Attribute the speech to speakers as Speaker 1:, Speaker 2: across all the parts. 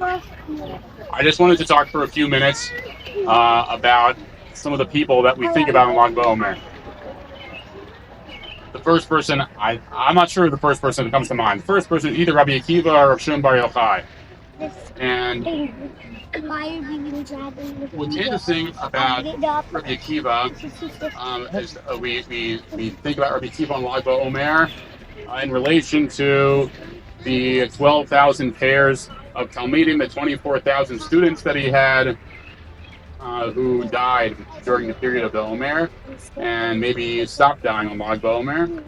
Speaker 1: I just wanted to talk for a few minutes about some of the people that we think about in BaOmer. The first person, I'm not sure the first person that comes to mind. The first person is either Rabbi Akiva or Rav Shimon Bar Yochai. And what's interesting about Rabbi Akiva is we think about Rabbi Akiva on BaOmer in relation to the 12,000 pairs of Talmidim, the 24,000 students that he had who died during the period of the Omer, and maybe stopped dying on BaOmer.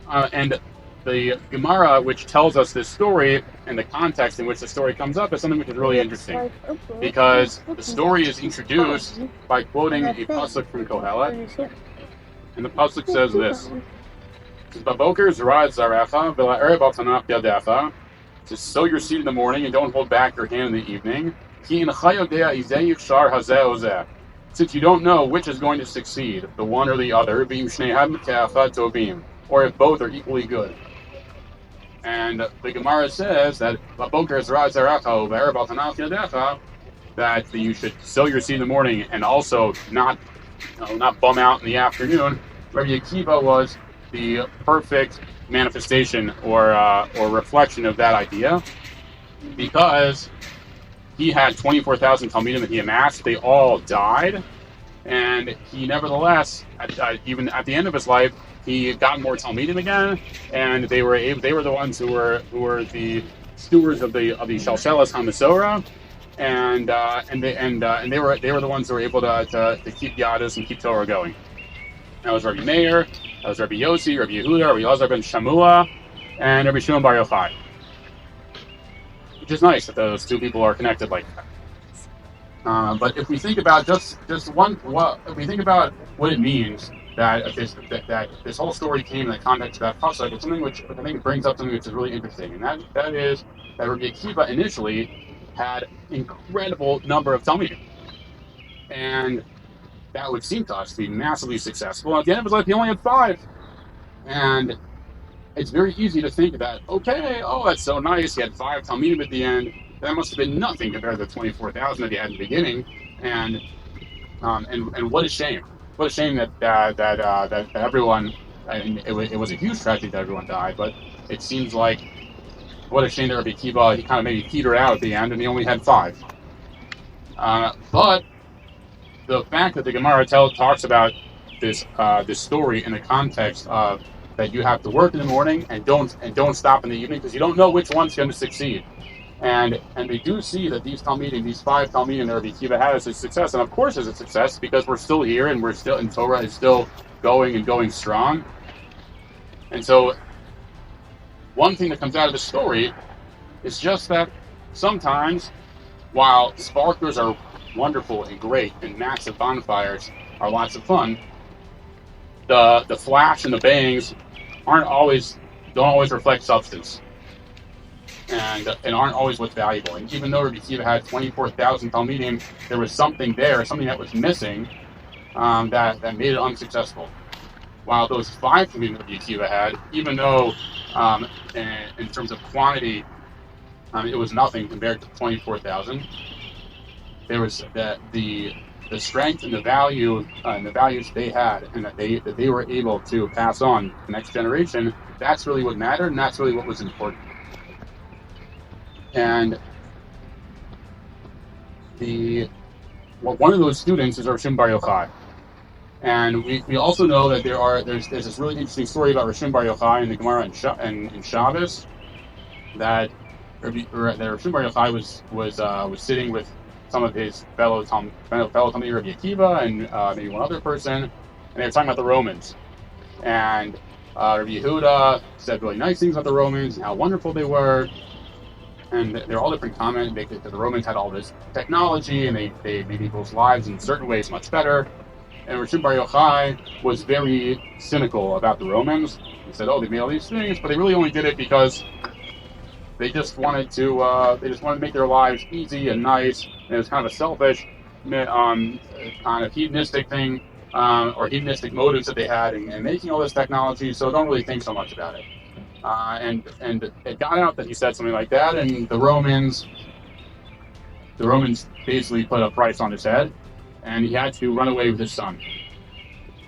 Speaker 1: And the Gemara, which tells us this story and the context in which the story comes up, is something which is really interesting, because the story is introduced by quoting a pasuk from Kohelet, and the pasuk says this: "BaBoker zera zarecha v'la'erev al tanach yadecha." To sow your seed in the morning and don't hold back your hand in the evening. Since you don't know which is going to succeed, the one or the other, or if both are equally good. And the Gemara says that that you should sow your seed in the morning and also not bum out in the afternoon. Rabbi Akiva was the perfect manifestation or reflection of that idea, because he had 24,000 Talmidim that he amassed. They all died, and he nevertheless, even at the end of his life, he got more Talmidim again, and they were the ones who were the stewards of the Shalshelas HaMasorah, and they were the ones who were able to keep Yadus and keep Torah going. That was Rabbi Meir, that was Rabbi Yossi, Rabbi Yehuda, Rabbi Elazar ben Shamua, and Rabbi Shimon Bar Yochai. Which is nice that those two people are connected like that. But if we think about if we think about what it means that this whole story came in the context of that pasuk, it's something which I think brings up something which is really interesting, and that is that Rabbi Akiva initially had incredible number of Talmidim, and that would seem to us to be massively successful. At the end of his life, he only had 5. And it's very easy to think that, okay, that's so nice. He had 5 Talmidim at the end. That must have been nothing compared to the 24,000 that he had in the beginning. And what a shame. What a shame that everyone, and it was a huge tragedy that everyone died, but it seems like what a shame that Rabbi Akiva, he kind of maybe petered out at the end and he only had 5. But the fact that the Gemara talks about this story in the context of that you have to work in the morning and don't stop in the evening, because you don't know which one's going to succeed, and they do see that these 5 Talmidim that Rabbi Akiva had as a success, and of course it's a success because we're still here and Torah is still going strong. And so one thing that comes out of the story is just that sometimes, while sparklers are wonderful and great, and massive bonfires are lots of fun, the flash and the bangs don't always reflect substance, and aren't always what's valuable. And even though Rabbi Akiva had 24,000 Talmidim, there was something that was missing, that made it unsuccessful. While those 5 Talmidim Rabbi Akiva had, even though in terms of quantity, it was nothing compared to 24,000. There was the strength and the value and the values they had, and that they were able to pass on to the next generation. That's really what mattered, and that's really what was important. And one of those students is Rav Shimon Bar Yochai. And we also know that there's this really interesting story about Rav Shimon Bar Yochai in the Gemara in Shabbos, that Rav Shimon Bar Yochai was sitting with some of his fellow Talmidei Rabbi Akiva and maybe one other person, and they were talking about the Romans. And Rabbi Yehuda said really nice things about the Romans and how wonderful they were. And they're all different comments. The Romans had all this technology, and they made people's lives in certain ways much better. And Rav Shimon Bar Yochai was very cynical about the Romans. He said, they made all these things, but they really only did it because they just wanted to make their lives easy and nice. And it was kind of a selfish, kind of hedonistic thing, or hedonistic motives that they had in making all this technology. So don't really think so much about it. and it got out that he said something like that, and the Romans basically put a price on his head, and he had to run away with his son.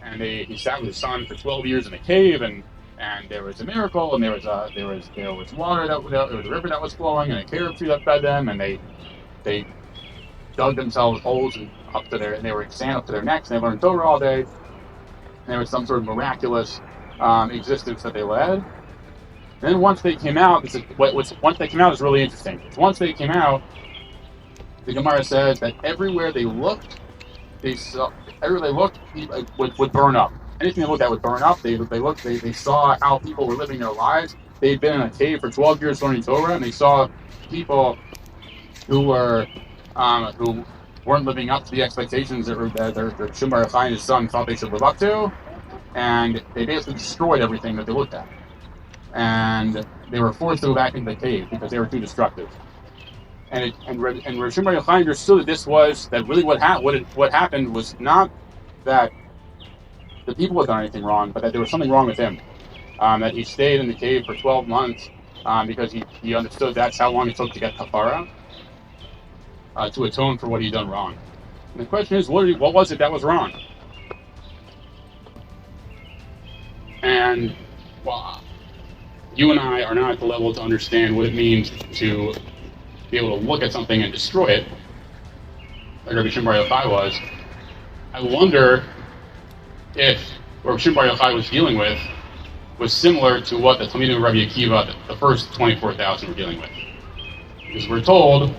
Speaker 1: And he sat with his son for 12 years in a cave, and there was a miracle, and there was water there was a river that was flowing, and a carrot tree that fed them, and they dug themselves holes and they were in sand up to their necks, and they learned Torah all day. And there was some sort of miraculous existence that they led. And then once they came out, once they came out is really interesting. Once they came out, the Gemara says that everywhere they looked would burn up. Anything they looked at would burn up. They saw how people were living their lives. They'd been in a cave for 12 years learning Torah, and they saw people who weren't living up to the expectations that Shimon Bar Yochai and his son thought they should live up to, and they basically destroyed everything that they looked at. And they were forced to go back into the cave because they were too destructive. And Shimon Bar Yochai understood that really what happened was not that the people had done anything wrong, but that there was something wrong with him. That he stayed in the cave for 12 months because he understood that's how long it took to get kafara, to atone for what he'd done wrong. And the question is, what was it that was wrong? And well, you and I are not at the level to understand what it means to be able to look at something and destroy it, like Rabbi Shimon Bar Yochai was. I wonder if what Rabbi Shimon Bar Yochai was dealing with was similar to what the Talmidim of Rabbi Akiva, the first 24,000, were dealing with. Because we're told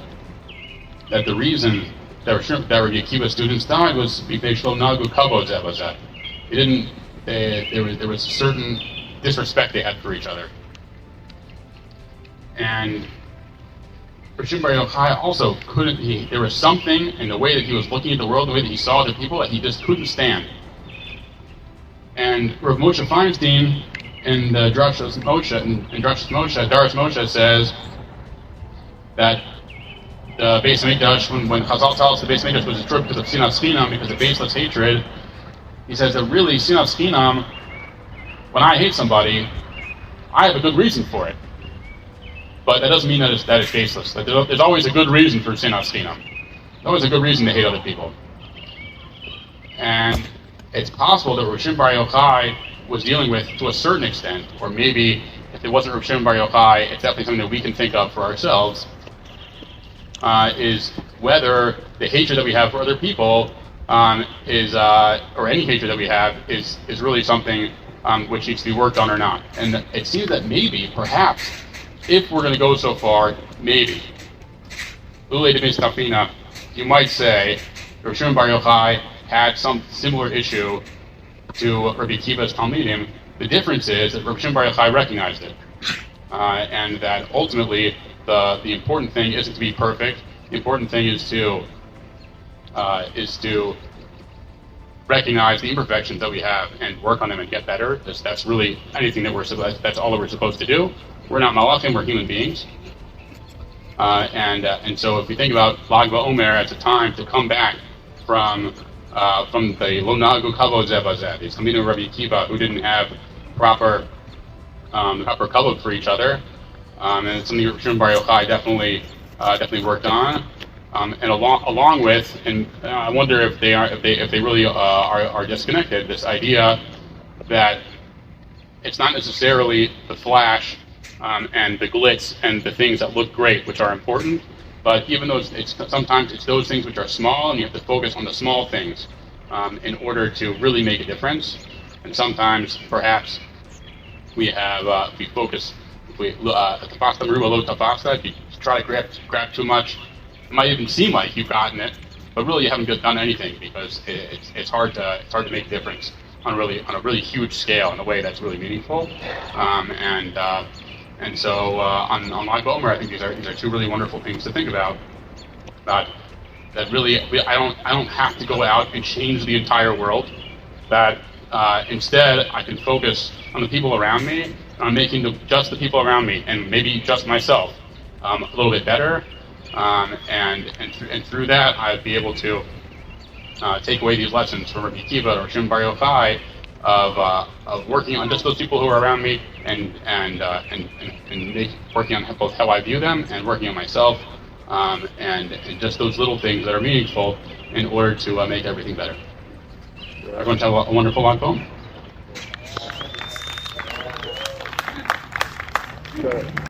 Speaker 1: that the reason that Rabbi Akiva's students died was because nagu kavod zeh b'zeh. There was a certain disrespect they had for each other. And Shimon Bar Yochai also there was something in the way that he was looking at the world, the way that he saw the people, that he just couldn't stand. And Rav Moshe Feinstein in the Drashos Moshe says that the Beis Hamikdash, when Chazal tells us the Beis Hamikdash was destroyed because of Sinas Chinam, because of baseless hatred, he says that really Sinas Chinam, when I hate somebody, I have a good reason for it. But that doesn't mean that it's baseless. That there's always a good reason for Sinas Chinam. There's always a good reason to hate other people. And it's possible that Rav Shimon Bar Yochai was dealing with, to a certain extent, or maybe if it wasn't Rav Shimon Bar Yochai, it's definitely something that we can think of for ourselves, is whether the hatred that we have for other people or any hatred that we have, is really something which needs to be worked on or not. And it seems that maybe, perhaps, if we're going to go so far, maybe, you might say Rav Shimon Bar Yochai had some similar issue to Rabbi Akiva's Talmidim. The difference is that Rav Shimon Bar Yochai recognized it, and that ultimately the important thing isn't to be perfect. The important thing is to recognize the imperfections that we have and work on them and get better. That's really anything that's all that we're supposed to do. We're not malachim, we're human beings. And so if you think about BaOmer as a time to come back from the lo nagu kavod zeh b'zeh, these Talmidim of Rabbi Akiva who didn't have proper kavod for each other, and it's something that Shimon Bar Yochai definitely worked on, and along with, and I wonder if they really are disconnected. This idea that it's not necessarily the flash and the glitz and the things that look great which are important, but even though sometimes it's those things which are small, and you have to focus on the small things in order to really make a difference. And sometimes, perhaps, we focus. If you try to grab too much, it might even seem like you've gotten it, but really you haven't done anything, because it's hard to make a difference on a really huge scale in a way that's really meaningful. And so on BaOmer, I think these are two really wonderful things to think about. That really, I don't have to go out and change the entire world. That instead, I can focus on the people around me, and on making just the people around me, and maybe just myself, a little bit better. And through that, I'd be able to take away these lessons from Rabbi Akiva or Shimon Bar Yochai, of working on just those people who are around me, and working on both how I view them and working on myself, and just those little things that are meaningful in order to make everything better. Everyone have a wonderful long poem.
Speaker 2: Good.